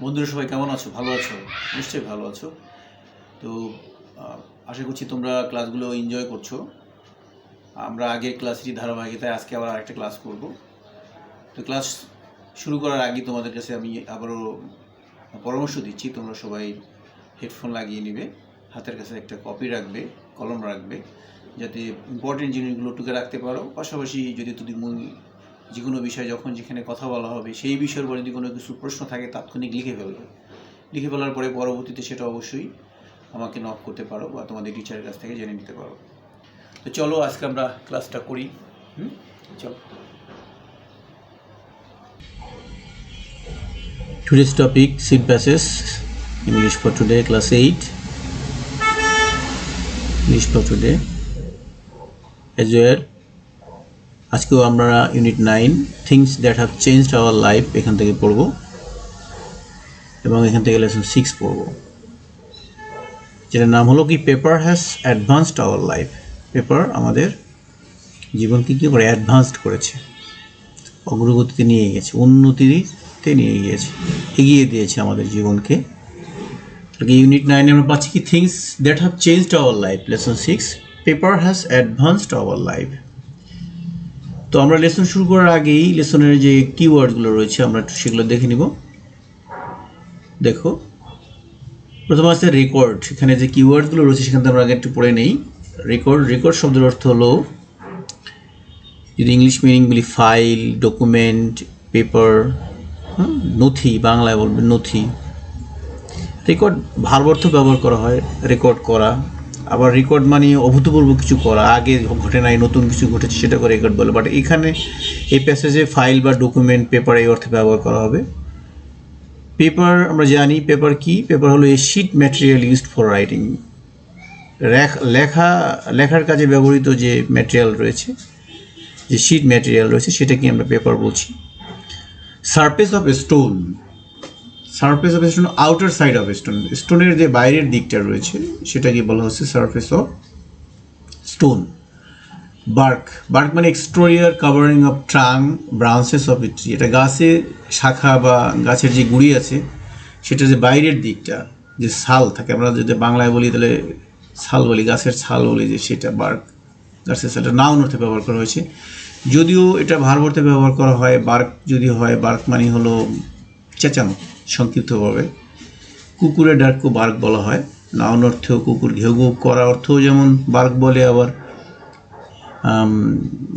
বন্ধুরা সবাই কেমন আছো? ভালো আছো? নিশ্চয়ই ভালো আছো। তো আশা করছি তোমরা ক্লাসগুলো এনজয় করছো। আমরা আগের ক্লাসেরই ধারাবাহিকতায় আজকে আবার আরেকটা ক্লাস করব। তো ক্লাস শুরু করার আগে তোমাদের কাছে আমি আবারও পরামর্শ দিচ্ছি, তোমরা সবাই হেডফোন লাগিয়ে নেবে, হাতের কাছে একটা কপি রাখবে, কলম রাখবে, যাতে ইম্পর্টেন্ট জিনিসগুলো টুকে রাখতে পারো। পাশাপাশি যদি যে কোনো বিষয় যখন যেখানে কথা বলা হবে সেই বিষয়ের পরে যদি কোনো কিছু প্রশ্ন থাকে তাৎক্ষণিক লিখে ফেলবে। লিখে ফেলার পরে পরবর্তীতে সেটা অবশ্যই আমাকে নক করতে পারো বা তোমাদের টিচারের কাছ থেকে জেনে নিতে পারো। তো চলো আজকে আমরা ক্লাসটা করি। চলো। Today's topic seed passes English for today, class 8 English for today as well. আজকেও আমরা unit 9 things that have changed our life এখান থেকে পড়ব এবং এখান থেকে লেসন 6 পড়ব, যেটার নাম হলো কি paper has advanced our life. Paper আমাদের জীবনকে কী করে অ্যাডভান্সড করেছে, অগ্রগতিতে নিয়ে গেছে, উন্নতিতে নিয়ে গিয়েছে, এগিয়ে দিয়েছে আমাদের জীবনকে। ইউনিট 9 আমরা পাচ্ছি কি things that have changed our life, lesson 6 paper has advanced hour life. তো আমরা লেসন শুরু করার আগেই লেসনের যে কিওয়ার্ডগুলো রয়েছে আমরা একটু সেগুলো দেখে নিব। দেখো, প্রথম আছে রেকর্ড। এখানে যে কিওয়ার্ডগুলো রয়েছে সেখান থেকে আমরা আগে একটু পড়ে নেই। রেকর্ড শব্দের অর্থ হলো, যদি ইংলিশ মিনিং বলি, ফাইল, ডকুমেন্ট, পেপার, নথি, বাংলায় বলবেন নথি। রেকর্ড ভার্ব অর্থ ব্যবহার করা হয়, রেকর্ড করা। আবার রেকর্ড মানে অভূতপূর্ব কিছু করা, আগে ঘটে নাই, নতুন কিছু ঘটেছে সেটাকে রেকর্ড বলে। বাট এখানে এই প্যাসেজে ফাইল বা ডকুমেন্ট, পেপার এই অর্থে ব্যবহার করা হবে। পেপার আমরা জানি পেপার কি, পেপার হলো a sheet material used for writing. লেখার কাজে ব্যবহৃত যে ম্যাটেরিয়াল রয়েছে, যে শিট ম্যাটেরিয়াল রয়েছে সেটাকে আমরা পেপার বলছি। Surface of stone, surface of stone, outer side of stone, স্টোনের যে বাইরের দিকটা রয়েছে সেটাকে বলা হচ্ছে সারফেস অফ স্টোন। বার্ক মানে exterior covering of trunk branches of a tree. এটা গাছের শাখা বা গাছের যে গুঁড়ি আছে সেটা যে বাইরের দিকটা, যে ছাল থাকে, আমরা যদি বাংলায় বলি তাহলে ছাল বলি, গাছের ছাল বলি, যে সেটা বার্ক, গাছের ছালটা নাউন অর্থে ব্যবহার করা হয়েছে। যদিও এটা ভার্ব অর্থে ব্যবহার করা হয়, বার্ক যদি হয়, বার্ক মানে হলো চেঁচানো সংক্ষিপ্তভাবে। কুকুরের ডাককেও বার্ক বলা হয়, নাউন অর্থেও কুকুর। ঘেউ ঘেউ করা অর্থও যেমন বার্ক বলে, আবার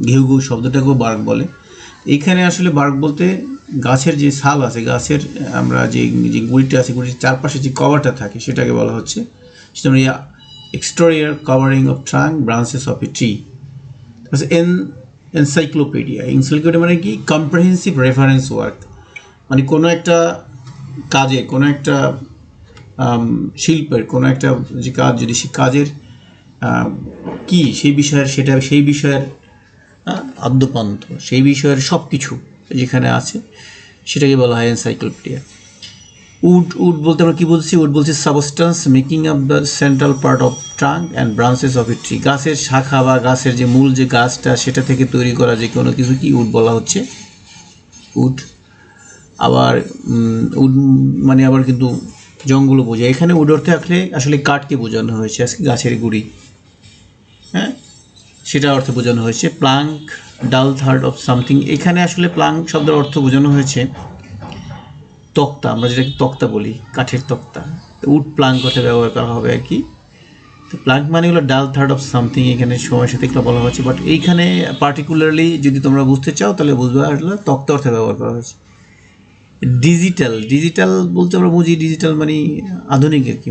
ঘেউ ঘেউ শব্দটাকেও বার্ক বলে। এইখানে আসলে বার্ক বলতে গাছের যে ছাল আছে, গাছের আমরা যে গুঁড়িটা আছে, গুঁড়ির চারপাশে যে কভারটা থাকে সেটাকে বলা হচ্ছে, সেটা আমরা exterior covering of trunk branches of a tree. Encyclopedia মানে কি, কম্প্রিহেন্সিভ রেফারেন্স ওয়ার্ক, মানে কোনো একটা কাজে, কোনো একটা শিল্পের কোনো একটা যে কাজ, যদি সে কাজের কি সেই বিষয়ের আদ্যপান্ত, সেই বিষয়ের সব কিছু যেখানে আছে সেটাকে বলা হয় এনসাইক্লোপিডিয়া। উড বলতে আমরা কী বলছি? উড বলছি substance making up the central part of trunk and branches of a tree. গাছের শাখা বা গাছের যে মূল যে গাছটা সেটা থেকে তৈরি করা যে কোনো কিছু কি উড বলা হচ্ছে, উড। আবার উড মানে আবার কিন্তু জঙ্গলও বোঝায়। এখানে উড অর্থে আসলে কাঠকে বোঝানো হয়েছে, আজকে গাছের গুঁড়ি, হ্যাঁ, সেটা অর্থে বোঝানো হয়েছে। প্লাঙ্ক, ডাল থার্ড অফ সামথিং, এখানে আসলে প্লাঙ্ক শব্দের অর্থ বোঝানো হয়েছে তক্তা, আমরা যেটাকে তক্তা বলি, কাঠের তক্তা। উড প্লাঙ্ক কথা ব্যবহার করা হবে আর কি। তো প্লাঙ্ক মানে হলো ডাল থার্ড অফ সামথিং, এখানে সময়ের সাথে এগুলো বলা হচ্ছে। বাট এইখানে পার্টিকুলারলি যদি তোমরা বুঝতে চাও তাহলে বুঝবে আসলে তক্তা অর্থে ব্যবহার করা হয়েছে। ডিজিটাল বলতে আমরা বুঝি, ডিজিটাল মানে আধুনিক আর কি,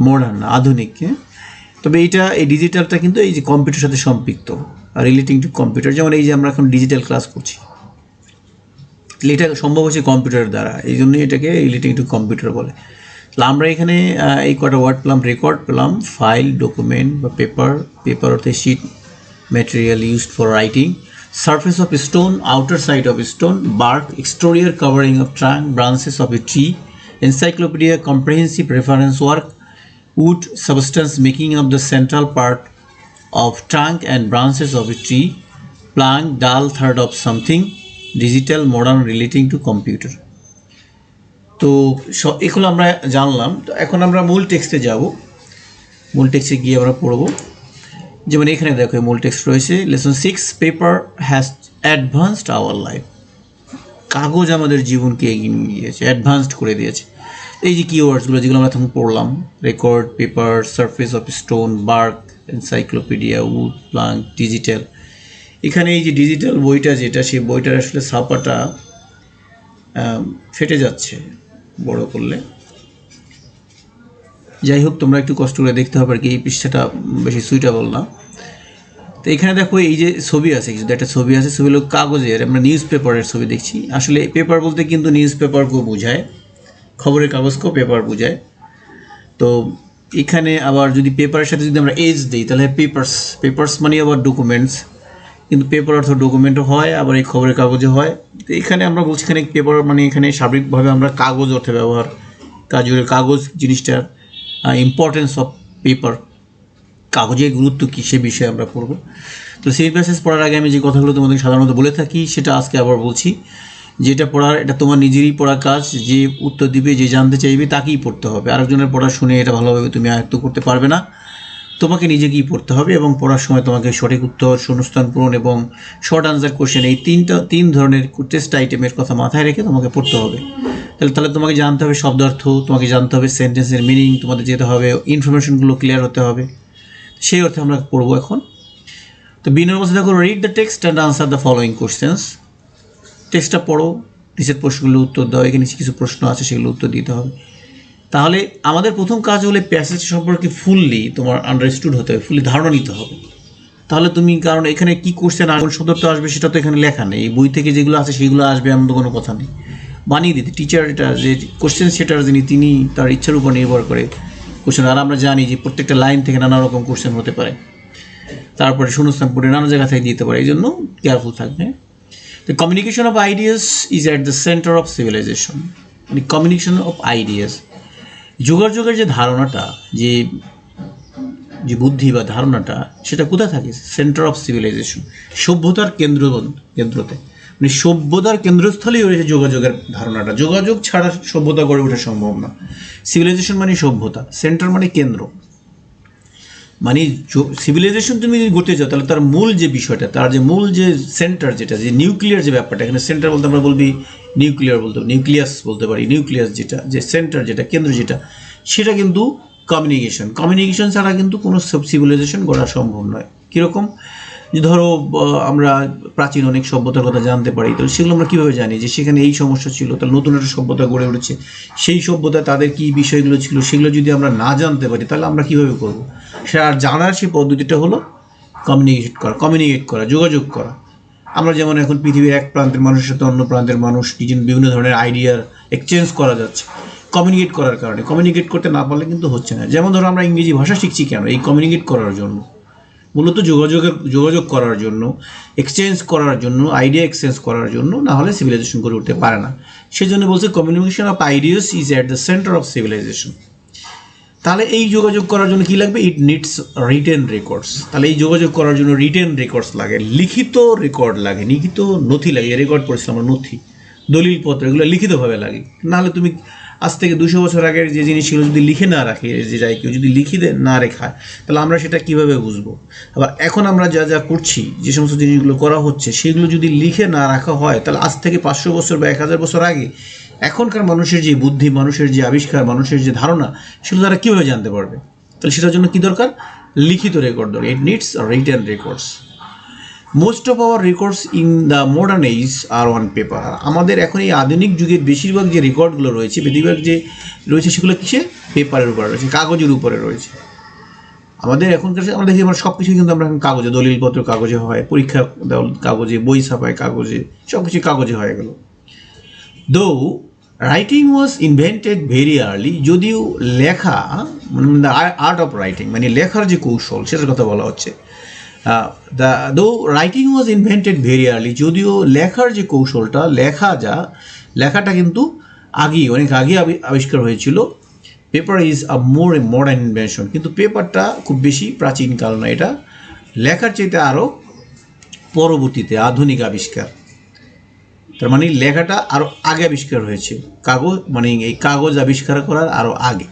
মডার্ন আধুনিক। তবে এই ডিজিটালটা কিন্তু এই যে কম্পিউটার সাথে সম্পৃক্ত, রিলেটিং টু কম্পিউটার। যেমন এই যে আমরা এখন ডিজিটাল ক্লাস করছি, এটা সম্ভব হচ্ছে কম্পিউটারের দ্বারা, এই জন্যই এটাকে রিলেটিং টু কম্পিউটার বলে। তাহলে আমরা এখানে এই কটা ওয়ার্ড পেলাম, রেকর্ড পেলাম, ফাইল, ডকুমেন্ট বা পেপার অর্থে sheet material used for writing, surface of stone, outer side of stone, bark, exterior covering of trunk, branches of a tree, encyclopedia, comprehensive reference work, wood, substance making up the central part of trunk and branches of a tree, plank, dull third of something, digital, modern, relating to computer. তো এগুলো আমরা জানলাম। তো এখন আমরা মূল টেক্সটে যাব। মূল টেক্সটে গিয়ে আমরা পড়ব। যেমন এখানে দেখো মূল টেক্সট রয়েছে, lesson 6, paper has advanced our life. কাগজ আমাদের জীবনকে এগিয়ে নিয়ে গিয়েছে, অ্যাডভান্সড করে দিয়েছে। এই যে কিওয়ার্ডসগুলো যেগুলো আমরা তখন পড়লাম, record, paper, surface of stone, bark, encyclopedia, wood, plank, digital. এখানে এই যে ডিজিটাল বইটা যেটা, সেই বইটার আসলে ছাপাটা ফেটে যাচ্ছে বড় করলে। যাই হোক, তোমরা একটু কষ্ট করে দেখতে হবে আর কি, এই পৃষ্ঠাটা বেশি সুইটেবল না। তো এখানে দেখো এই যে ছবি আছে, কিছু একটা ছবি আছে, ছবি হলো কাগজের, আমরা নিউজ পেপারের ছবি দেখছি। আসলে পেপার বলতে কিন্তু নিউজ পেপারকেও বোঝায়, খবরের কাগজকেও পেপার বোঝায়। তো এখানে আবার যদি পেপারের সাথে যদি আমরা এজ দিই তাহলে পেপার্স মানে আবার ডকুমেন্টস, কিন্তু পেপার অর্থ ডকুমেন্টও হয়, আবার এই খবরের কাগজে হয়। তো এখানে আমরা বলছি এখানে পেপার মানে এখানে সার্বিকভাবে আমরা কাগজ অর্থে ব্যবহার, কাগজ জিনিসটার ইম্পর্টেন্স অফ পেপার, কাগজের গুরুত্ব কী সে বিষয়ে আমরা পড়ব। তো সেই প্যাসেজ পড়ার আগে আমি যে কথাগুলো তোমাদের সাধারণত বলে থাকি সেটা আজকে আবার বলছি। যেটা পড়ার এটা তোমার নিজেরই পড়া কাজ, যে উত্তর দিবে, যে জানতে চাইবে তাকেই পড়তে হবে। আরেকজনের পড়া শুনে এটা ভালোভাবে তুমি আয়ত্ত করতে পারবে না, তোমাকে নিজেকেই পড়তে হবে। এবং পড়ার সময় তোমাকে সঠিক উত্তর, শূন্যস্থান পূরণ এবং শর্ট আনসার কোশ্চেন, এই তিন ধরনের টেস্ট আইটেমের কথা মাথায় রেখে তোমাকে পড়তে হবে। তাহলে তোমাকে জানতে হবে শব্দার্থ, তোমাকে জানতে হবে সেন্টেন্সের মিনিং, তোমাদের যেতে হবে ইনফরমেশনগুলো ক্লিয়ার হতে হবে। সেই অর্থে আমরা পড়বো এখন। তো বিনার মধ্যে দেখো, read the text and answer the following questions. টেক্সটটা পড়ো, নিচের প্রশ্নগুলো উত্তর দাও। এখানে কিছু প্রশ্ন আছে, সেগুলো উত্তর দিতে হবে। তাহলে আমাদের প্রথম কাজ হলে প্যাসেজ সম্পর্কে ফুললি তোমার আন্ডারস্টুড হতে হবে, ফুললি ধারণা নিতে হবে। তাহলে তুমি, কারণ এখানে কী কোশ্চেন আর কোন সদরটা আসবে সেটা তো এখানে লেখা নেই, এই বই থেকে যেগুলো আছে সেগুলো আসবে এমন তো কোনো কথা নেই। বানিয়ে দিতে টিচার, এটা যে কোশ্চেন সেটার যিনি, তিনি তার ইচ্ছার উপর নির্ভর করে কোশ্চেন। আর আমরা জানি যে প্রত্যেকটা লাইন থেকে নানা রকম কোশ্চেন হতে পারে, তারপরে শূন্যস্থান পড়ে নানা জায়গা থেকে দিতে পারে, এই জন্য কেয়ারফুল থাকবে। The communication of ideas is at the center of civilization. মানে কমিউনিকেশন অফ আইডিয়াস, যোগাযোগের যে ধারণাটা, যে বুদ্ধি বা ধারণাটা, সেটা কোথায় থাকে? সেন্টার অফ সিভিলাইজেশন, সভ্যতার কেন্দ্রতে। মানে সভ্যতার কেন্দ্রস্থলেই রয়েছে যোগাযোগের ধারণাটা। যোগাযোগ ছাড়া সভ্যতা গড়ে ওঠা সম্ভব না। সিভিলাইজেশন মানে সভ্যতা, সেন্টার মানে কেন্দ্র। মানে সিভিলাইজেশন তুমি যদি গড়তে চাও তাহলে তার মূল যে বিষয়টা, তার যে মূল যে সেন্টার, যেটা যে নিউক্লিয়ার যে ব্যাপারটা, এখানে সেন্টার বলতে আমরা বলবি নিউক্লিয়াস বলতে পারি। নিউক্লিয়াস যেটা, যে সেন্টার যেটা, কেন্দ্র যেটা, সেটা কিন্তু কমিউনিকেশন ছাড়া কিন্তু কোনো সিভিলাইজেশন গড়া সম্ভব নয়। কীরকম? যে ধরো আমরা প্রাচীন অনেক সভ্যতার কথা জানতে পারি, তো সেগুলো আমরা কীভাবে জানি? যে সেখানে এই সমস্যা ছিল, তাহলে নতুন একটা সভ্যতা গড়ে উঠেছে, সেই সভ্যতায় তাদের কী বিষয়গুলো ছিল সেগুলো যদি আমরা না জানতে পারি তাহলে আমরা কীভাবে করবো? সে আর জানার সেই পদ্ধতিটা হলো কমিউনিকেট করা, যোগাযোগ করা। আমরা যেমন এখন পৃথিবীর এক প্রান্তের মানুষের সাথে অন্য প্রান্তের মানুষ বিভিন্ন ধরনের আইডিয়ার এক্সচেঞ্জ করা যাচ্ছে কমিউনিকেট করার কারণে। কমিউনিকেট করতে না পারলে কিন্তু হচ্ছে না। যেমন ধরো আমরা ইংরেজি ভাষা শিখছি কেন? এই কমিউনিকেট করার জন্য, মূলত যোগাযোগ করার জন্য, এক্সচেঞ্জ করার জন্য, আইডিয়া এক্সচেঞ্জ করার জন্য, না হলে সিভিলাইজেশন গড়ে উঠতে পারে না। সেই জন্য বলছে communication of ideas is at the centre of civilisation. তাহলে এই যোগাযোগ করার জন্য কী লাগবে? It needs written records. তাহলে এই যোগাযোগ করার জন্য রিটেন রেকর্ডস লাগে, লিখিত রেকর্ড লাগে, লিখিত নথি লাগে। রেকর্ড পড়েছিলাম আমরা, নথি, দলিলপত্র, এগুলো লিখিতভাবে লাগে। নাহলে তুমি আজ থেকে 200 বছর আগের যে জিনিসগুলো যদি লিখে না রাখে, যে যাই কেউ যদি লিখে না রেখায়, তাহলে আমরা সেটা কীভাবে বুঝবো? আবার এখন আমরা যা করছি, যে সমস্ত জিনিসগুলো করা হচ্ছে, সেগুলো যদি লিখে না রাখা হয়, তাহলে আজ থেকে 500 বছর বা 1000 বছর আগে এখনকার মানুষের যে বুদ্ধি, মানুষের যে আবিষ্কার, মানুষের যে ধারণা, সেগুলো তারা কীভাবে জানতে পারবে? তাহলে সেটার জন্য কী দরকার? লিখিত রেকর্ড দরকার। It needs written records. Most of our records in the modern age are on paper. আমাদের এখন এই আধুনিক যুগের বেশিরভাগ যে রেকর্ডগুলো রয়েছে, বেশিরভাগ যে রয়েছে, সেগুলো কিসে? পেপারের উপরে রয়েছে, কাগজের উপরে রয়েছে। আমাদের এখনকার আমরা দেখি আমরা সব কিছুই কিন্তু আমরা এখন কাগজে, দলিলপত্র কাগজে হয়, পরীক্ষা কাগজে, বই ছাপায় কাগজে, সব কিছু কাগজে হয়ে গেল। দো writing was invented very early, যদিও লেখা মানে দ্য আর্ট অফ রাইটিং, মানে লেখার যে কৌশল, সেটার কথা বলা হচ্ছে। দো writing was invented very early, যদিও লেখার যে কৌশলটা, লেখাটা কিন্তু অনেক আগে আবিষ্কার হয়েছিল। Paper is a more a modern invention, কিন্তু পেপারটা খুব বেশি প্রাচীনকাল না, এটা লেখার চাইতে আরও পরবর্তীতে আধুনিক আবিষ্কার। তার মানে লেখাটা আরও আগে আবিষ্কার হয়েছে, কাগজ মানে এই কাগজ আবিষ্কার করার আরও আগে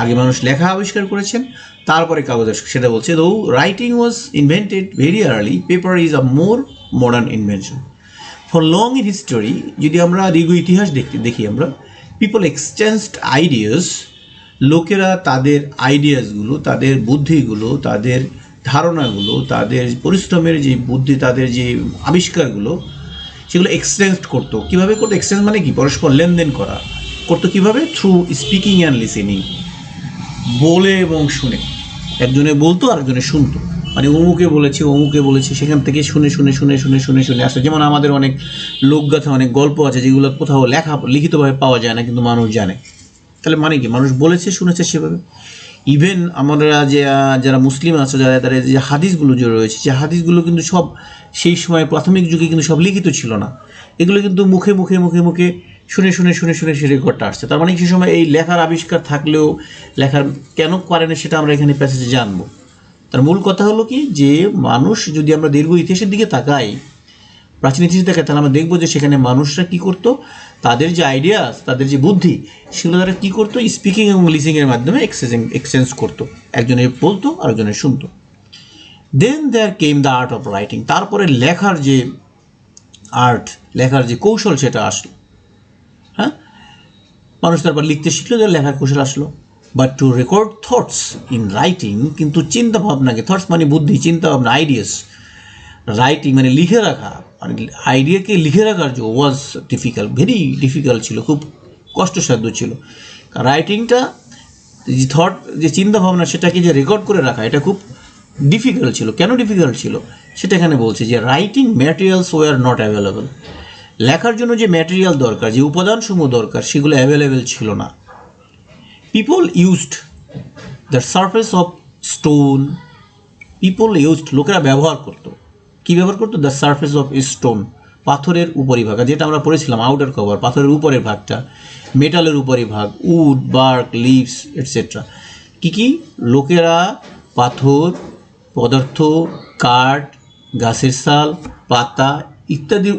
আগে মানুষ লেখা আবিষ্কার করেছেন, তারপরে কাগজ আবিষ্কার। সেটা বলছে দো writing was invented very early, paper is a more modern invention. For long in history, যদি আমরা দীর্ঘ ইতিহাস দেখি আমরা, পিপল এক্সচেঞ্জড আইডিয়াস, লোকেরা তাদের আইডিয়াসগুলো, তাদের বুদ্ধিগুলো, তাদের ধারণাগুলো, তাদের পরিশ্রমের যে বুদ্ধি, তাদের যে আবিষ্কারগুলো, সেগুলো এক্সচেঞ্জ করতো। কীভাবে করতো? এক্সচেঞ্জ মানে কি? পরস্পর লেনদেন করা করতো। কীভাবে? থ্রু স্পিকিং অ্যান্ড লিসেনিং, বলে এবং শুনে। একজনে বলতো আরেকজনে শুনতো, মানে অমুকে বলেছে, সেখান থেকে শুনে আসতো। যেমন আমাদের অনেক লোকগাথা, অনেক গল্প আছে যেগুলো কোথাও লিখিতভাবে পাওয়া যায় না, কিন্তু মানুষ জানে। তাহলে মানে কি? মানুষ বলেছে, শুনেছে সেভাবে। ইভেন আমরা যারা মুসলিম আছে, তারা যে হাদিসগুলো যে রয়েছে, যে হাদিসগুলো কিন্তু সব সেই সময় প্রাথমিক যুগে কিন্তু সব লিখিত ছিল না, এগুলো কিন্তু মুখে শুনে সে রেকর্ডটা আসছে। তার মানে সেই সময় এই লেখার আবিষ্কার থাকলেও লেখার কেন পারে না সেটা আমরা এখানে প্যাসেজে জানবো। তার মূল কথা হলো কি, যে মানুষ যদি আমরা দীর্ঘ ইতিহাসের দিকে তাকাই, প্রাচীন ইতিহাসে তাকাই, তাহলে আমরা দেখবো যে সেখানে মানুষরা কী করতো, তাদের যে আইডিয়াস, তাদের যে বুদ্ধি, সেগুলো তারা কী করতো, স্পিকিং এবং লিসিংয়ের মাধ্যমে এক্সচেঞ্জ করতো। একজনে বলতো আরেকজনে শুনতো। Then there came the art of writing, তারপরে লেখার যে আর্ট, লেখার যে কৌশল, সেটা আসলো। হ্যাঁ, মানুষ তারপর লিখতে শিখলো, লেখার কৌশল আসলো। But two record thoughts in writing, কিন্তু চিন্তা ভাবনাকে, থটস মানে বুদ্ধি, চিন্তা ভাবনা, আইডিয়াস, রাইটিং মানে লিখে রাখা, মানে আইডিয়াকে লিখে রাখার যে ওয়াজ ডিফিকাল্ট, ভেরি ডিফিকাল্ট ছিল, খুব কষ্টসাধ্য ছিল। রাইটিংটা যে থট, যে চিন্তা ভাবনা, সেটাকে যে রেকর্ড করে রাখা, এটা খুব ডিফিকাল্ট ছিল। কেন ডিফিকাল্ট ছিল সেটা এখানে বলছে, যে writing materials were not available, লেখার জন্য যে ম্যাটেরিয়াল দরকার, যে উপাদানসমূহ দরকার, সেগুলো অ্যাভেলেবেল ছিল না। People used the surface of stone, লোকেরা ব্যবহার করতো, কী ব্যবহার করতো? দ্য সারফেস অফ স্টোন, পাথরের উপরিভাগ, যেটা আমরা পড়েছিলাম আউটার কভার, পাথরের উপরের ভাগটা, মেটালের উপরিভাগ, উড, বার্ক, লিভস এটসেট্রা। কী লোকেরা পাথর, পদার্থ, কাঠ, গাছের ছাল, পাতা ইত্যাদির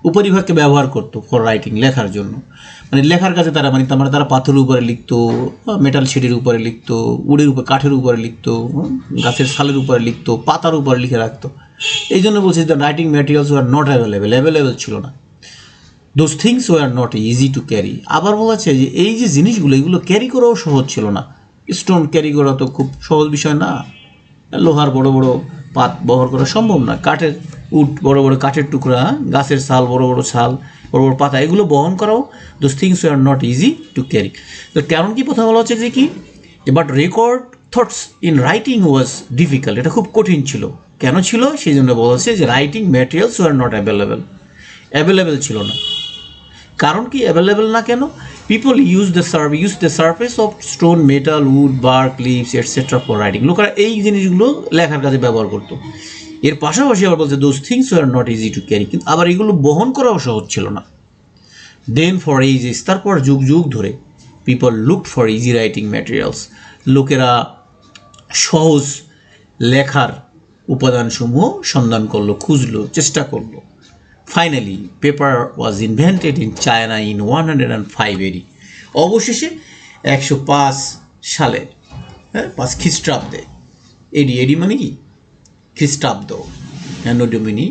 উপরিভাগকে ব্যবহার করতো ফর রাইটিং, লেখার জন্য। মানে লেখার কাছে তারা পাথরের উপরে লিখতো, মেটাল শিটের উপরে লিখতো, উডের উপরে, কাঠের উপরে লিখতো, গাছের ছালের উপরে লিখতো, পাতার উপরে লিখে রাখতো। এই জন্য বলছি the writing materials were not available ছিল না। Those things were not easy to carry. আবার বলেছে যে এই যে জিনিসগুলো, এগুলো ক্যারি করাও সহজ ছিল না। স্টোন ক্যারি করা তো খুব সহজ বিষয় না, লোহার বড় বড় পাত ব্যবহার করা সম্ভব না, কাঠের উড, বড় বড় কাঠের টুকরা, গাছের ছাল, বড় বড় ছাল, বড় বড় পাতা, এগুলো বহন করাও, those things are not easy to carry. তো কারণ কি? প্রথমে বলা হচ্ছে যে কি, but record thoughts in writing was difficult, এটা খুব কঠিন ছিল। কেন ছিল? সেই জন্য বলা হচ্ছে যে writing materials were not available ছিল না। কারণ কি অ্যাভেলেবেল না কেন? People use the surface of stone, metal, wood, bark, leaves etcetera for writing. লোকেরা এই জিনিসগুলো লেখার কাজে ব্যবহার করতো। এর পাশাপাশি আবার বলছে those things were not easy to carry, কিন্তু আবার এগুলো বহন করাও সহজ ছিল না। দেন ফর এইজেস, তারপর যুগ যুগ ধরে, people looked for easy writing materials, লোকেরা সহজ লেখার উপাদানসমূহ সন্ধান করলো, খুঁজলো, চেষ্টা করলো। Finally paper was invented in China in 105 AD, অবশেষে 105 সালে, 5 খ্রিস্টাব্দে, এডি মানে কি? খ্রিস্টাব্দ, অ্যানো ডোমিনি,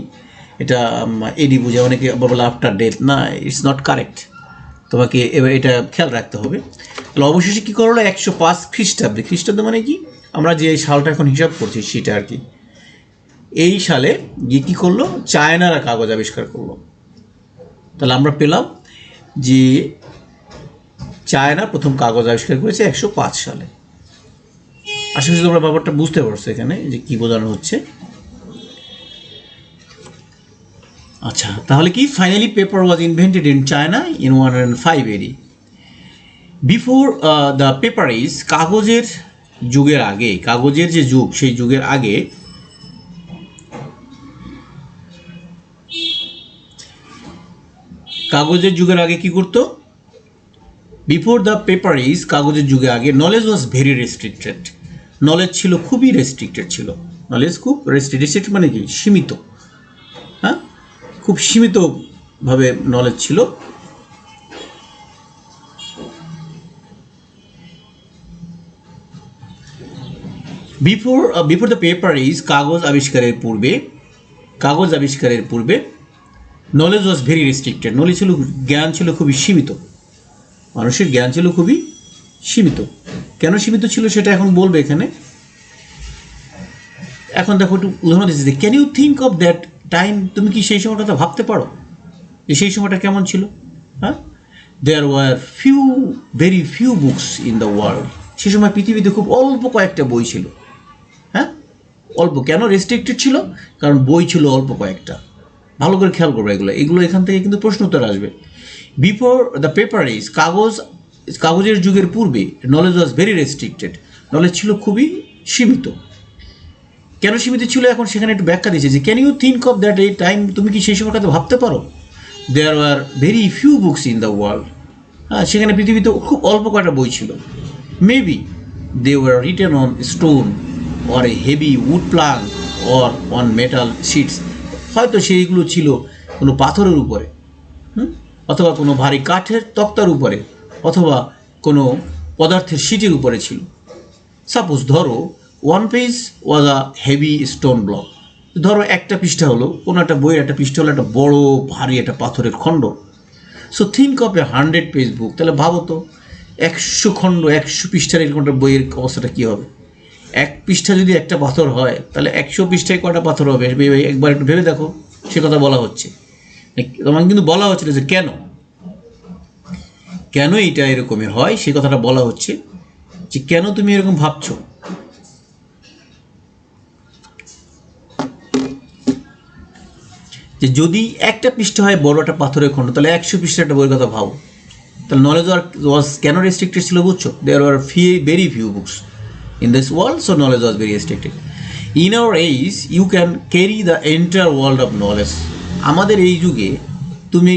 এটা এডি বোঝায়, অনেকে বলে আফটার ডেথ, না, ইটস নট কারেক্ট, তোমাকে এবার এটা খেয়াল রাখতে হবে। তাহলে অবশেষে কী করলো? 105 খ্রিস্টাব্দে, খ্রিস্টাব্দ মানে কি? আমরা যে সালটা এখন হিসাব করছি সেটা আর কি। এই সালে গিয়ে কী করলো? চায়নারা কাগজ আবিষ্কার করলো। তাহলে আমরা পেলাম যে চায়না প্রথম কাগজ আবিষ্কার করেছে 105 সালে। আশা করি তোমরা ব্যাপারটা বুঝতে পারছো এখানে যে কী বোঝানো হচ্ছে। আচ্ছা, তাহলে কি? Finally paper was invented in China in 105 AD। Before the paper is, কাগজের যুগের আগে, কাগজের যে যুগ, সেই যুগের আগে কি করতো? বিফোর দ্য পেপার ইজ, কাগজের যুগে আগে, knowledge was very restricted, knowledge ছিল খুবই রেস্ট্রিক্টেড ছিল। নলেজ খুব রেস্ট্রিক্টেড মানে কি? সীমিত, হ্যাঁ, খুব সীমিতভাবে নলেজ ছিল। বিফোর দ্য পেপার এজ, কাগজ আবিষ্কারের পূর্বে নলেজ ওয়াজ ভেরি রেস্ট্রিক্টেড। জ্ঞান ছিল খুবই সীমিত, মানুষের জ্ঞান ছিল খুবই সীমিত। কেন সীমিত ছিল সেটা এখন বলবে এখানে। এখন দেখো একটু উদাহরণ দিচ্ছি, can you think of that time, তুমি কি সেই সময়টা ভাবতে পারো যে সেই সময়টা কেমন ছিল? হ্যাঁ, there were very few books in the world. সে সময় পৃথিবীতে খুব অল্প কয়েকটা বই ছিল। হ্যাঁ, অল্প। কেন রেস্ট্রিক্টেড ছিল? কারণ বই ছিল অল্প কয়েকটা। ভালো করে খেয়াল করবে এগুলো এখান থেকে কিন্তু প্রশ্ন উত্তর আসবে। বিফোর দ্য পেপার এজ, কাগজের যুগের পূর্বে knowledge was very restricted, knowledge ছিল খুবই সীমিত। কেন সীমিত ছিল এখন সেখানে একটু ব্যাখ্যা দিয়েছে যে can you think of that এই টাইম, তুমি কি সেই সময়টাতে ভাবতে পারো? There are very few books in the world. হ্যাঁ, সেখানে পৃথিবীতে খুব অল্প কয়েকটা বই ছিল। Maybe they were written on stone or a heavy wood plank or on metal sheets. হয়তো সেইগুলো ছিল কোনো পাথরের উপরে, অথবা কোনো ভারী কাঠের তক্তার উপরে, অথবা কোনো পদার্থের শিটের উপরে ছিল। সাপোজ ধরো ওয়ান পেজ ওয়াজ আ হেভি স্টোন ব্লক। ধরো একটা পৃষ্ঠা হলো, কোনো একটা বইয়ের একটা পৃষ্ঠা হলো একটা বড় ভারী একটা পাথরের খণ্ড। So think of a 100 page book. তাহলে ভাবো তো 100 খণ্ড, 100 পৃষ্ঠার এরকম একটা বইয়ের অবস্থাটা কী হবে? এক পৃষ্ঠা যদি একটা পাথর হয়, তাহলে 100 পৃষ্ঠায় কটা পাথর হবে? একবার একটু ভেবে দেখো। সে কথা বলা হচ্ছে, তোমাকে কিন্তু বলা হচ্ছিল যে কেন এইটা এরকমই হয়, সে কথাটা বলা হচ্ছে যে কেন তুমি এরকম ভাবছো। যে যদি একটা পৃষ্ঠা হয় বড় একটা পাথরের খণ্ড, তাহলে 100 পৃষ্ঠার একটা বইয়ের কথা ভাবো। তাহলে নলেজ ওয়াজ কেন রেস্ট্রিক্টেড ছিল বুঝছো? There were very few books in this world, so knowledge was very restricted. In our age you can carry the entire world of knowledge. আমাদের এই যুগে তুমি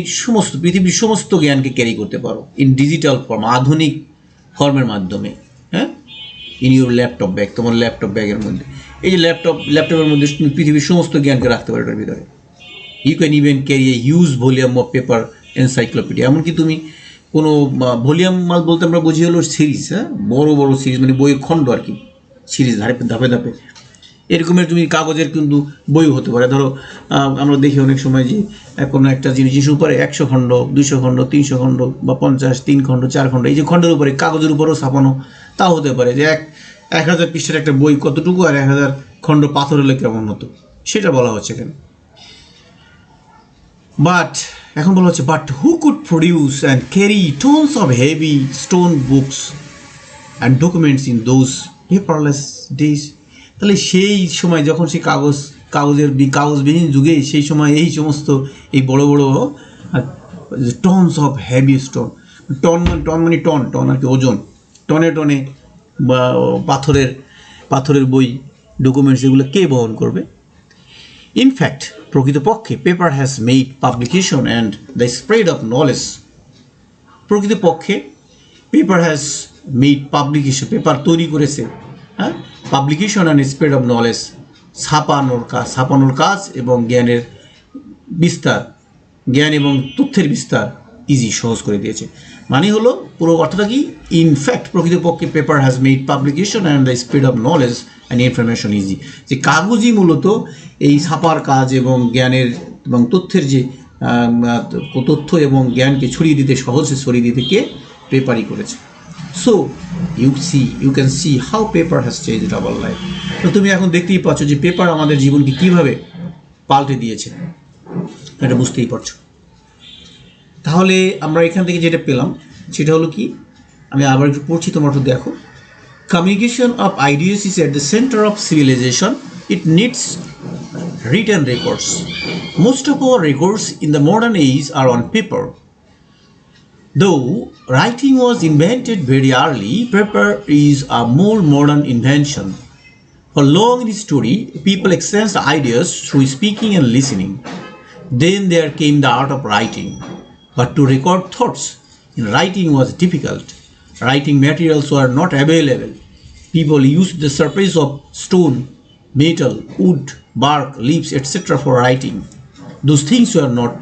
পৃথিবীর সমস্ত জ্ঞানকে ক্যারি করতে পারো ইন ডিজিটাল ফর্ম, আধুনিক ফর্মের মাধ্যমে। হ্যাঁ, ইন ইউর ল্যাপটপ ব্যাগ, তোমার ল্যাপটপ ব্যাগের মধ্যে। এই যে ল্যাপটপের মধ্যে তুমি পৃথিবীর সমস্ত জ্ঞানকে রাখতে পারো এটার ভিতরে। You can even carry a huge volume of paper encyclopedia. এমনকি তুমি কোনো ভলিউম মাল বলতে আমরা বুঝি হলো সিরিজ। হ্যাঁ, বড় বড় সিরিজ, মানে বইয়ের খণ্ড আর কি, সিরিজ ধাপে ধাপে এরকমের তুমি কাগজের কিন্তু বই হতে পারে। ধরো আমরা দেখি অনেক সময় যে কোনো একটা জিনিসের উপরে 100 খণ্ড, 200 খণ্ড, 300 খণ্ড বা 50, 3 খণ্ড, 4 খণ্ড, এই যে খণ্ডের উপরে কাগজের উপরেও ছাপানো, তাও হতে পারে যে 1000 পৃষ্ঠার একটা বই কতটুকু, আর 1000 খণ্ড পাথর হলে কেমন হতো, সেটা বলা হচ্ছে এখানে। এখন বলা হচ্ছে but who could produce and carry tonnes of heavy stone books and documents in those paperless days. তাহলে সেই সময় যখন সেই কাগজবিহীন যুগে, সেই সময় এই সমস্ত এই বড় বড় tons of heavy stone, ton মানে টন আর কি, ওজন, টনে বা পাথরের বই, ডকুমেন্টস, এগুলো কে বহন করবে? ইনফ্যাক্ট প্রকৃতপক্ষে paper has made publication and the spread of knowledge. প্রকৃতপক্ষে paper has made publication, paper তৈরি করেছে, হ্যাঁ, publication and spread of knowledge, ছাপানোর কাজ এবং জ্ঞানের বিস্তার, জ্ঞান এবং তথ্যের বিস্তার সহজ করে দিয়েছে। মানে হলো পুরো অর্থটা কি? ইনফ্যাক্ট প্রকৃতপক্ষে paper has made publication and the spread of knowledge and information easy. যে কাগজই মূলত এই ছাপার কাজ এবং জ্ঞানের এবং তথ্যের যে তথ্য এবং জ্ঞানকে সহজে ছড়িয়ে দিতে কে? পেপারই করেছে। So you can see how paper has changed our life. তো তুমি এখন দেখতেই পাচ্ছ যে পেপার আমাদের জীবনকে কীভাবে পাল্টে দিয়েছে, এটা বুঝতেই পারছো। তাহলে আমরা এখান থেকে যেটা পেলাম সেটা হলো কি, আমি আবার একটু পড়ছি, তোমরা একটু দেখো। Communication of ideas is at the centre of civilisation. It needs written records. Most of our records in the modern age are on paper. Though writing was invented very early, paper is a more modern invention. For long in history, people exchanged ideas through speaking and listening. Then there came the art of writing. But to record thoughts in writing was difficult. Writing materials were not available. People used the surface of stone, metal, wood, bark, leaves, etc. for writing. Those things were not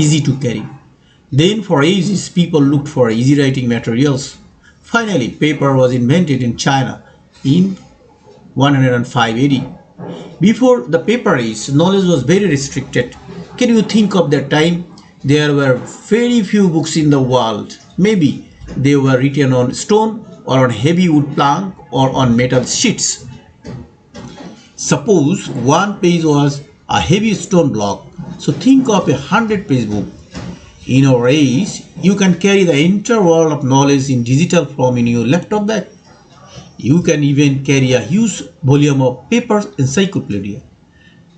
easy to carry. Then for ages people looked for easy writing materials. Finally paper was invented in China in 105 AD. Before the paper age, knowledge was very restricted. Can you think of that time? There were very few books in the world. Maybe they were written on stone or on heavy wood plank or on metal sheets. Suppose one page was a heavy stone block. So think of a 100-page book. In our age, you can carry the entire world of knowledge in digital form in your laptop bag. You can even carry a huge volume of paper encyclopedia.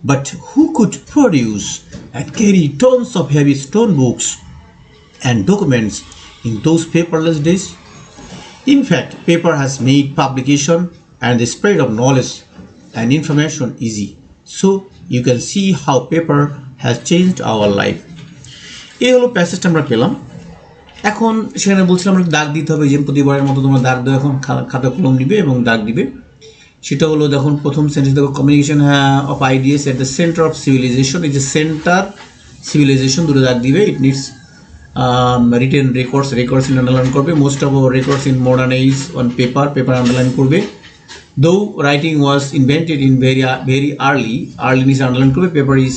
But who could produce and carry tons of heavy stone books and documents in those paperless days? In fact, paper has made publication and the spread of knowledge and information easy. So you can see how paper has changed our life. এই হলো প্যাসেজটা আমরা পেলাম। এখন সেখানে বলছিলাম আমরা দাগ দিতে হবে, যে প্রতিবারের মতো তোমরা দাগ দাও, এখন খাতা কলম নিবে এবং দাগ দিবে। সেটা হলো দেখুন প্রথম সেন্টেন্স দেখো, communication of ideas at the centre of civilisation. এই যে সেন্টার সিভিলাইজেশন দুটো দাগ দিবে। It needs written records underline করবে। Most of our records in modern age on paper underline করবে। Though writing was invented in very early নিচে underline করবে। Paper is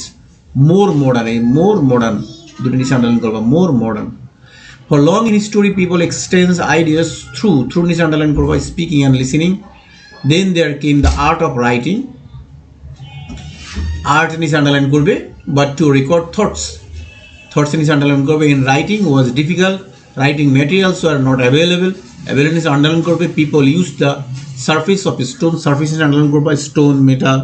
more modern দুটো নিচে আন্ডারলাইন করবে, more modern. For long in history, people exchange ideas through নিচে underline করবে, speaking and listening. Then there came the art of writing. Art নিচে underline করবে, but to record thoughts নিচে underline করবে। In writing was difficult, writing materials were not available নিচে underline করবে। People used the surface of stone নিচে underline করবে, stone, metal,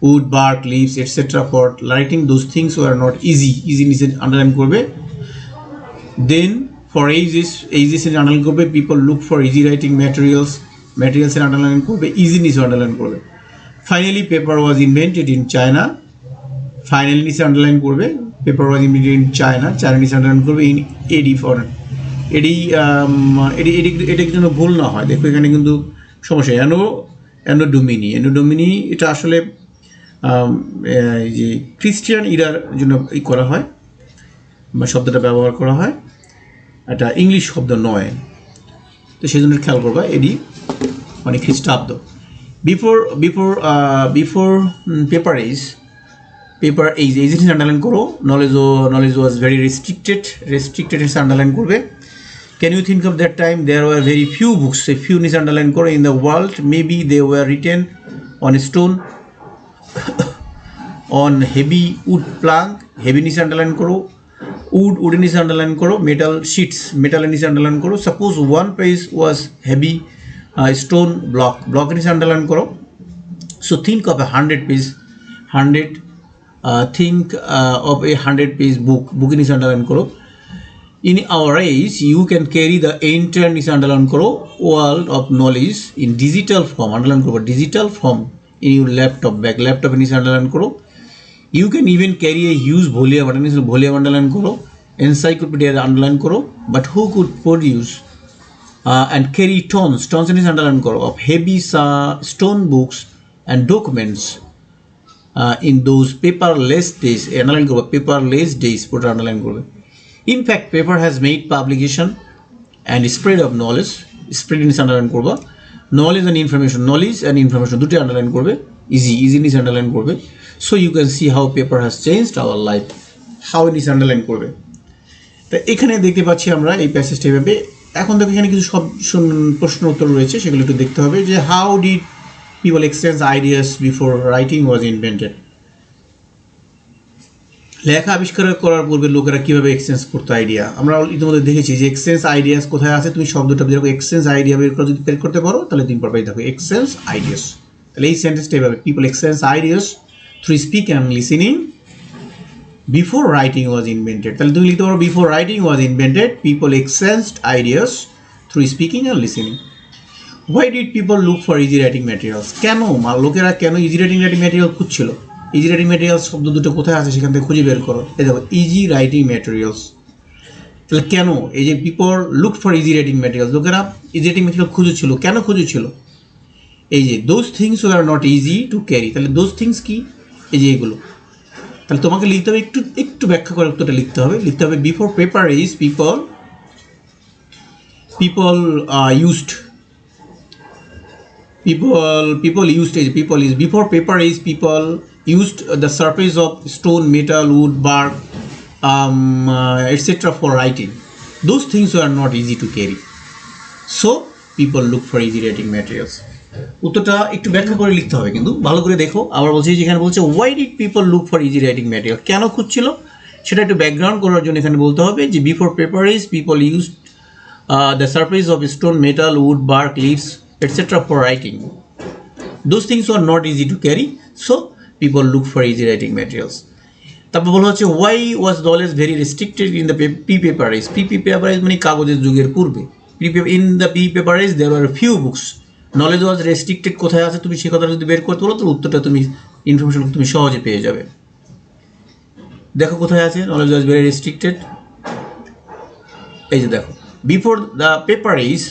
wood, bark, leaves, etc. for writing. Those things were not easy নিচে underline করবে। Then for ages নিচে underline করবে। People look for easy writing materials এর underline করবে, easy নিচে underline করবে। Finally paper was invented in China, finally নিচে underline করবে। Paper was invented in China নিচে আন্ডারলাইন করবে। ইন এডি ফর এটার জন্য ভুল না হয়, দেখো এখানে কিন্তু সমস্যা। অ্যানোডোমিনি এটা আসলে যে খ্রিস্টিয়ান ইরার জন্য করা হয় বা শব্দটা ব্যবহার করা হয়, এটা ইংলিশ শব্দ নয়, তো সেই জন্য খেয়াল করবা। এডি মানে খ্রিস্টাব্দ। Before paper age agency underline করো। নলেজ ওয়াজ ভেরি রেস্ট্রিক্টেড এসে আন্ডারলাইন করবে। Can you think of that time there were very few books, এই ফিউ নিচে আন্ডারলাইন করো। In the world maybe they were written on stone on heavy wood plank, heavy নিচে underline করো। উডের নিচে underline করো। মেটাল শিটস, মেটালের নিচে আন্ডারলাইন করো। Suppose one page was heavy stone block নিচে আন্ডারলাইন করো। So think of a 100-page বুকের নিচে আন্ডারলাইন করো। In our age you can carry the entire নিচে আন্ডারলাইন করো world of knowledge in digital form, underline করবো digital form in your ল্যাপটপের নিচে আন্ডারলাইন করো। You can even carry a huge volume underline করো। এনসাইক্লোপিডিয়া আন্ডারলাইন করো। But who could produce and carry tons নিচে underline করো of heavy stone books and documents in those paperless days, underline করবো paperless days, পুরো underline করবে। In fact, paper has made publication and spread of knowledge, spread নিচে underline করবো। knowledge and information দুটি underline করবে। easy নিচে underline করবে। So you can see how paper has changed our life, how নিচে underline করবে। তা এখানে দেখতে পাচ্ছি আমরা এই প্যাসেজটা এভাবে। এখন দেখো এখানে কিছু সব প্রশ্ন উত্তর রয়েছে, সেগুলো একটু দেখতে হবে। যে how did people exchange ideas before writing was invented. লেখা আবিষ্কার করার পূর্বে লোকেরা কীভাবে এক্সচেঞ্জ করতো আইডিয়া। আমরা ইতিমধ্যে দেখেছি যে এক্সচেঞ্জ আইডিয়াস কোথায় আছে। তুমি শব্দটা যেরকম এক্সচেঞ্জ আইডিয়া বের করতে পারো, তাহলে তুমি পারবে দেখো এক্সচেঞ্জ আইডিয়াস। তাহলে এই সেন্টেন্সটা এভাবে, people exchange ideas through speak and listening before writing was invented. তাহলে তুমি লিখতে পারো before writing was invented people exchanged ideas through speaking and listening. Why did people look for easy writing materials. লোকেরা কেন ইজি রাইটিং ম্যাটেরিয়াল খুঁজছিল। Easy writing materials শব্দ দুটো কোথায় আছে সেখান থেকে খুঁজে বের করো। এই দেখো ইজি রাইটিং ম্যাটেরিয়ালস। তাহলে কেন এই যে people look for easy writing materials, লোকেরা ইজি রাইটিং ম্যাটেরিয়াল খুঁজেছিল। কেন খুঁজেছিল? এই যে those things were not easy to carry. তাহলে দোজ থিংস কি? এই যে এগুলো তাহলে তোমাকে লিখতে হবে একটু একটু ব্যাখ্যা করে উত্তরটা লিখতে হবে before paper is people used before paper is people used the surface of stone, metal, wood, bark, etc. for writing. Those things were not easy to carry, so people look for easy writing materials. উত্তরটা একটু ব্যাখ্যা করে লিখতে হবে, কিন্তু ভালো করে দেখো। আবার বলছি, যেখানে বলছে why did people look for easy writing material, কেন খুঁজছিল সেটা একটু ব্যাকগ্রাউন্ড করার জন্য এখানে বলতে হবে যে before paper is people used the surface of stone, metal, wood, bark, leaves, etc. for writing. Those things were not easy to carry, so people look for easy writing materials. তারপর বলা হচ্ছে why was knowledge very restricted in the pre-paper age. Pre-paper age মানে কাগজের যুগের পূর্বে। In the pre-paper age there were few books. Knowledge was restricted কোথায় আছে তুমি সেই কথাটা যদি বের করতে বলো তো উত্তরটা তুমি ইনফরমেশন তুমি সহজে পেয়ে যাবে। দেখো কোথায় আছে knowledge was very restricted, এই যে দেখো বিফোর দ্য পেপার age,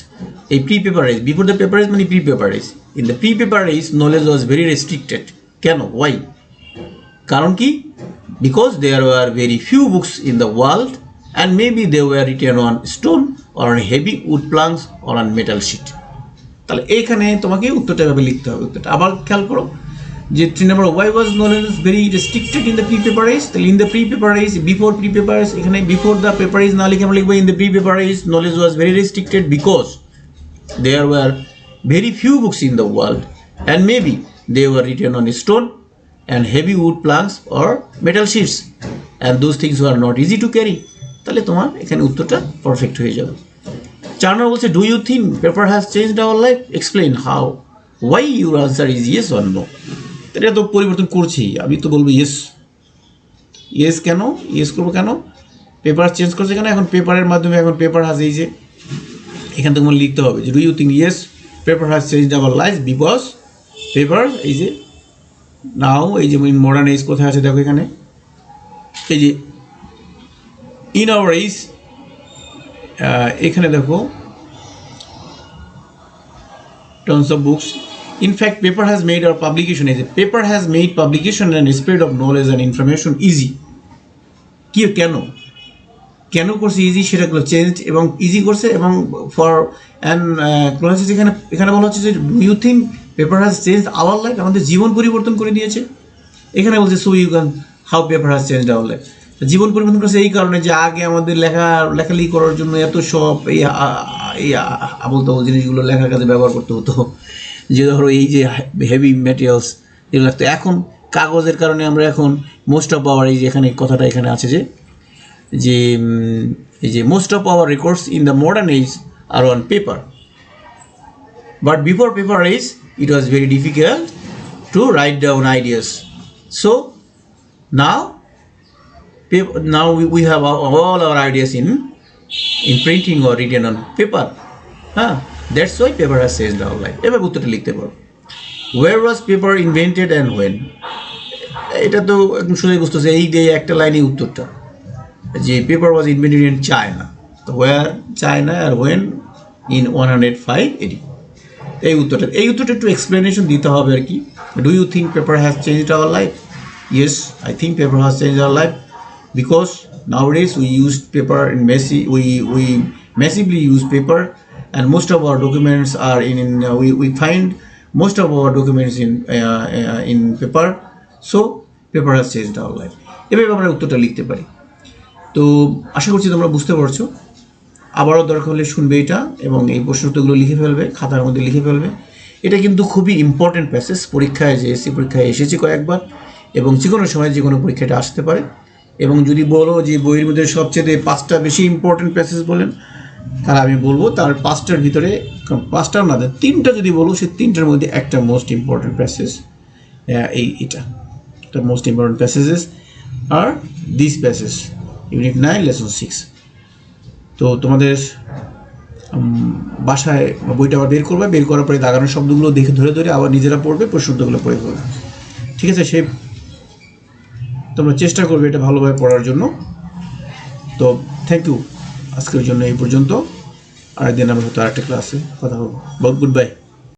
এই pre-paper age, before the paper age মানে pre-paper age. In the pre-paper age knowledge was very restricted. কেন? Why? কারণ কি? Because there were very few books in the world and maybe they were written on stone or on heavy wood planks or on metal sheet. তাহলে এইখানে তোমাকে উত্তরটা এভাবে লিখতে হবে। উত্তরটা আবার খেয়াল করো যে 3 নম্বর why was knowledge very restricted in the pre-paper age. তাহলে in the pre-paper age, before pre-paper age, এখানে before the paper age না লিখে আমরা লিখবো in the pre-paper age knowledge was very restricted because there were very few books in the world and maybe they were written on stone and heavy wood planks or metal sheets and those things were not easy to carry. তাহলে তোমার এখানে উত্তরটা perfect হয়ে যাবে। 4 নম্বর বলছে do you think paper has changed our life, explain how. Why your answer is yes or no. এটা তো পরিবর্তন করছি, আমি তো বলবো ইয়েস কেন, ইয়েস করবো কেন, পেপার চেঞ্জ করছে কেন, এখন পেপারের মাধ্যমে এখন পেপার হাজ, এই যে এখান থেকে তোমার লিখতে হবে যে do you think yes paper has changed our life because paper, এই যে নাও, এই যে মডার্ন এজ কোথায় আছে দেখো এখানে, এই যে ইন আওয়ার এজ, এখানে দেখো tons of books. In fact, paper has made our publication easy. Paper has made publication and spread of knowledge and information easy. কি কেন করছে ইজি, সেটাগুলো চেঞ্জ এবং ইজি করছে এবং ফর অ্যান্ড ক্লোনাসিস এখানে বলা হচ্ছে যে do you think paper has change our life, আমাদের জীবন পরিবর্তন করে দিয়েছে। এখানে বলছে so you can how paper has change our life. জীবন পরিবর্তন করেছে এই কারণে যে আগে আমাদের লেখালেখি করার জন্য এত সব এই আবল তাবল জিনিসগুলো লেখার কাজে ব্যবহার করতে হতো, যে ধরো এই যে হেভি ম্যাটেরিয়ালস এগুলো লাগতো। এখন কাগজের কারণে আমরা এখন মোস্ট অফ আওয়ার, এই যে এখানে কথাটা এখানে আছে যে এই যে most of our records in the modern age are on paper, but before paper age it was very difficult to write down ideas, so now we have all our ideas in printing or written on paper. That's why paper has changed our life. এবার উত্তরটা লিখতে পারো। Where was paper invented and when? এটা তো একদম সোজাই বুঝতেছে, এই যে একটা লাইনে উত্তরটা যে paper was invented in China, তো ওয়ার চায়না আর ওয়েন ইন 105 AD। এই উত্তরটা একটু এক্সপ্লেনেশন দিতে হবে আর কি। Do you think paper has changed our life? Yes, I think paper has changed our life because nowadays we use paper in we massively use paper and most of our documents are we find most of our documents in paper, so paper has changed our life. এভাবে আমরা উত্তরটা লিখতে পারি। তো আশা করছি তোমরা বুঝতে পারছো। আবারও দরকার হলে শুনবে এটা এবং এই প্রশ্ন উত্তরগুলো লিখে ফেলবে, খাতার মধ্যে লিখে ফেলবে। এটা কিন্তু খুবই ইম্পর্টেন্ট প্যাসেজ, পরীক্ষায় যে এসএসসি পরীক্ষায় এসেছে কয়েকবার এবং যে কোনো সময় যে কোনো পরীক্ষাটা আসতে পারে। এবং যদি বলো যে বইয়ের মধ্যে সবচেয়ে 5টা বেশি ইম্পর্টেন্ট প্যাসেজ বলেন, তাহলে আমি বলবো তার 5টার ভিতরে, 5টা না 3টা যদি বলো, সেই 3টার মধ্যে একটা মোস্ট ইম্পর্টেন্ট প্যাসেজ এটা মোস্ট ইম্পর্টেন্ট প্যাসেজেস আর দিস প্যাসেজ, ইউনিট 9 লেসন 6। তো তোমাদের বাসায় বইটা আবার বের করবে, বের করার পরে দাগানোর শব্দগুলো দেখে ধরে ধরে আবার নিজেরা পড়বে, প্রশ্নগুলো পড়ে পড়বে, ঠিক আছে? সেই তোমরা চেষ্টা করবে এটা ভালোভাবে পড়ার জন্য। তো থ্যাংক ইউ, আজকের জন্য এই পর্যন্ত। আরেকদিন আমরা হয়তো আরেকটা ক্লাসে কথা বলবো। Good bye.